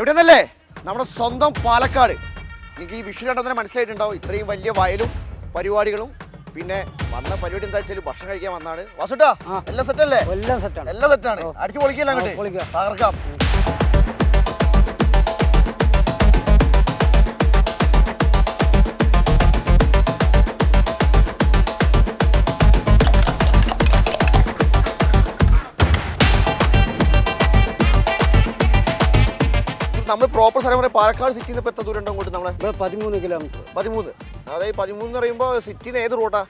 എവിടെന്നല്ലേ നമ്മുടെ സ്വന്തം പാലക്കാട്. എനിക്ക് ഈ വിഷു കണ്ടതിനെ മനസ്സിലായിട്ടുണ്ടാവും. ഇത്രയും വലിയ വയലും പരിപാടികളും പിന്നെ വന്ന പരിപാടി എന്താ വെച്ചാൽ ഭക്ഷണം കഴിക്കാൻ വന്നാണ്. വാസുട്ടാ എല്ലാം സെറ്റല്ലേ? എല്ലാം സെറ്റാണ്. അടിച്ചു പൊളിക്കല്ല അങ്ങോട്ട് തകർക്കാം. നമ്മൾ പ്രോപ്പർ സ്ഥലം പറയാം പാലക്കാട് സിറ്റിയിൽ നിന്ന് എത്ര ദൂരം ഉണ്ടോ അങ്ങോട്ട്? നമ്മളെ 13 കിലോമീറ്റർ. 13. അതായത് 13 എന്ന് പറയുമ്പോൾ സിറ്റിന്ന് ഏത് റോഡാ?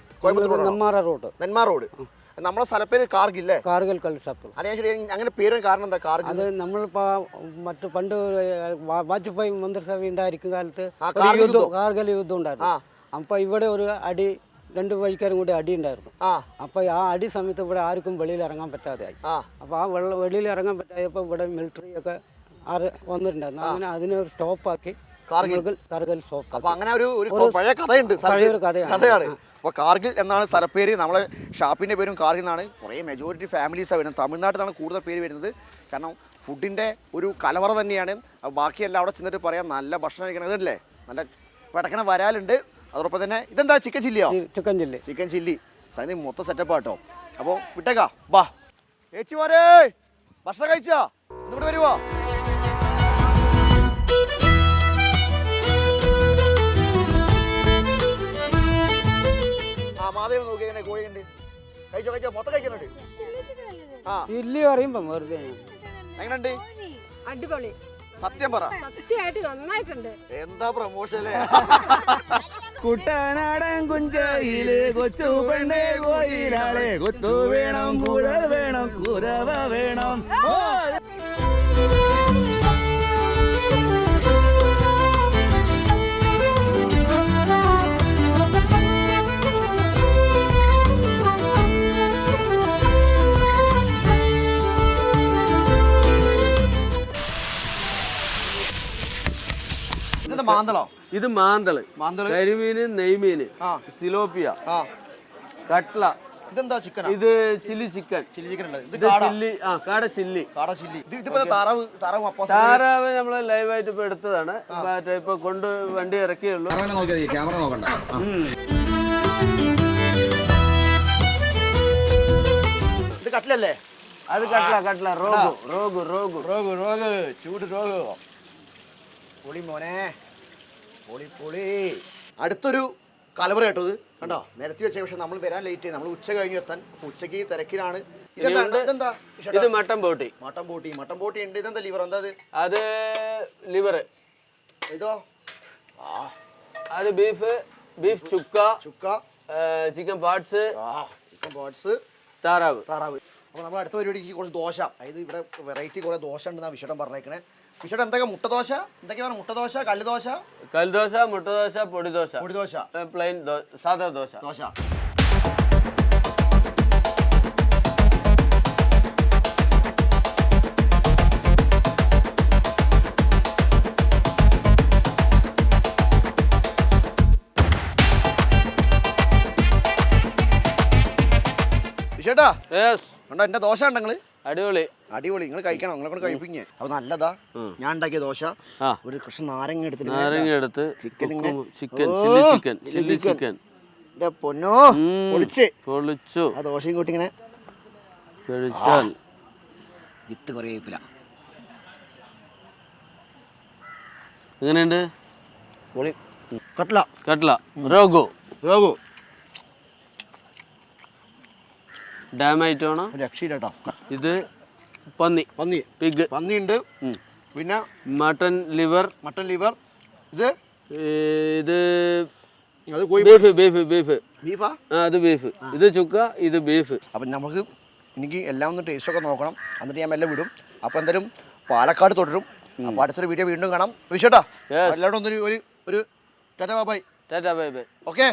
നെന്മാറ റോഡ്. നെന്മാറ റോഡ്. നമ്മളെ സ്ഥലപ്പേര് കാർഗില്ലേ? കാർഗിൽ കൽഷാപ്പ്. അങ്ങനെ പേര് കാരണം എന്താ കാർഗിൽ? അത് നമ്മളിപ്പോ മറ്റു പണ്ട് വാജ്പേയി മന്ത്രിസഭ ഉണ്ടായിരിക്കും കാലത്ത് കാർഗിൽ യുദ്ധം ഉണ്ടായിരുന്നു. അപ്പൊ ഇവിടെ ഒരു അടി, രണ്ട് വഴിക്കാരും കൂടി അടി ഉണ്ടായിരുന്നു. അപ്പൊ ആ അടി സമയത്ത് ഇവിടെ ആർക്കും വെളിയിൽ ഇറങ്ങാൻ പറ്റാതെയായി. അപ്പൊ ആ വെളിയിൽ ഇറങ്ങാൻ പറ്റായപ്പോ ഇവിടെ മിലിറ്ററി ഒക്കെ വന്നിട്ടുണ്ടായിരുന്നു. അങ്ങനെ അതിനെ ഒരു സ്റ്റോപ്പാക്കി കാർഗിൽ സ്റ്റോപ്പ്. അപ്പൊ അങ്ങനെ ഒരു പഴയ കഥയുണ്ട്, കഥയാണ്. അപ്പോൾ കാർഗിൽ എന്നാണ് സ്ഥലപ്പേര്. നമ്മളെ ഷാപ്പിൻ്റെ പേരും കാർഗിൽ എന്നാണ്. കുറേ മെജോറിറ്റി ഫാമിലീസാണ് വരുന്നത്. തമിഴ്നാട്ടിൽ നിന്നാണ് കൂടുതൽ പേര് വരുന്നത്. കാരണം ഫുഡിൻ്റെ ഒരു കലവറ തന്നെയാണ്. ബാക്കിയെല്ലാം അവിടെ ചെന്നിട്ട് പറയാം നല്ല ഭക്ഷണം കഴിക്കണം. ഇതല്ലേ നല്ല പടക്കണ വരാലുണ്ട്. അതോടൊപ്പം തന്നെ ഇതെന്താ ചിക്കൻ ചില്ലിയോ? ചിക്കൻ ചില്ലി സൈന്യം മൊത്തം സെറ്റപ്പ് ആട്ടോ. അപ്പോൾ വിട്ടേക്കാ ബാ ചേച്ചി പോരേ. ഭക്ഷണം കഴിച്ചാ ഇന്നിവിടെ വരുവോ? മാധവ നോക്കി എങ്ങനെ കോഴിയുണ്ട്? കഴിച്ചോ മൊത്തം കഴിക്കുന്നുണ്ട്. ചില്ലി പറയുമ്പോ വെറുതെ എങ്ങനെയുണ്ട്? അടിപൊളി. സത്യം പറ. സത്യമായിട്ട് നന്നായിട്ടുണ്ട്. എന്താ പ്രമോഷൻ? കുട്ടനാടൻ കുഞ്ചയില് കൊച്ചു പെണ്ണേ കോയിലാളെ കൊത്തു വേണം, കുഴൽ വേണം, കുരവ വേണം. ഇത് മാന്തള്, കരിമീന്, നെയ്മീന്, സിലോപ്പിയ, കട്ട്ല. ഇതെന്താ ചിക്കൻ? ഇത് ചില്ലി ചിക്കൻ. കാട ചില്ലി. താറാവ് നമ്മള് ലൈവായിട്ട് ഇപ്പൊ എടുത്തതാണ്. ഇപ്പൊ കൊണ്ട് വണ്ടി ഇറക്കിയുള്ളൂ. ഇത് കട്ട്ലല്ലേ? അത് കട്ട്ല. റോഗു ചൂട് റോഗു. പൊളി മോനെ, പൊളി. അടുത്തൊരു കലവറ കേട്ടോ. ഇത് കണ്ടോ നിരത്തി വെച്ച. പക്ഷെ നമ്മൾ വരാൻ ലേറ്റ് ആയി. നമ്മൾ ഉച്ച കഴിഞ്ഞ് എത്താൻ. അപ്പൊ ഉച്ചക്ക് തിരക്കിലാണ്. ഇതെന്താ? ഇത് മട്ടൻ ബോട്ടി ഉണ്ട്. ഇതെന്താ ലിവർ? എന്താ അത്? ലിവർ. ഇതോ? അത് ബീഫ് ചുക്ക, ചിക്കൻ പാർട്സ്, താറാവ്. അപ്പൊ നമ്മൾ അടുത്ത പരിപാടിക്ക് കുറച്ച് ദോശ. അതായത് ഇവിടെ വെറൈറ്റി കുറെ ദോശ ഉണ്ടെന്നാണ് വിഷയം പറഞ്ഞേക്കണേ. വിഷയം എന്തൊക്കെ? മുട്ടദോശ എന്തൊക്കെയാണ്? മുട്ടദോശ, കല്ലുദോശ, മുട്ടദോശ, പൊടിദോശ, പ്ലെയിൻ സാധാ ദോശ. വിഷേട്ടാ കണ്ടോ എന്റെ ദോശ ഉണ്ടെങ്കില്? അടിപൊളി. നിങ്ങൾ കഴിക്കണം. നിങ്ങളെ കൊണ്ട് കഴിപ്പിക്കേ. അപ്പൊ നല്ലതാ. ഞാൻ ഉണ്ടാക്കിയ ദോശ. ഒരു കൃഷ്ണ നാരങ്ങ എടുത്ത് ചിക്കൻ പൊന്നോ പൊളിച്ചു. ആ ദോശയും കൂട്ടി ഇങ്ങനെ വിത്ത് കുറേപ്പില്ല. എങ്ങനെയുണ്ട്? കട്ട്ല റോഗു ഡാമായിട്ട് വേണം. രക്ഷയിട്ടോ. ഇത് പന്നിയുണ്ട്. പിന്നെ മട്ടൻ ലിവർ. ഇത് ബീഫാ? അത് ബീഫ്. ഇത് ചുക്ക, ഇത് ബീഫ്. അപ്പം നമുക്ക് എനിക്ക് എല്ലാം ഒന്ന് ടേസ്റ്റ് ഒക്കെ നോക്കണം. എന്നിട്ട് ഞാൻ എല്ലാം വിടും. അപ്പോൾ എന്തായാലും പാലക്കാട് തുടരും. അപ്പോൾ അടുത്തൊരു വീഡിയോ വീണ്ടും കാണാം. വിഷേട്ടാ എല്ലാവരും ഒരു ടാറ്റാ ബൈ. ഓക്കെ.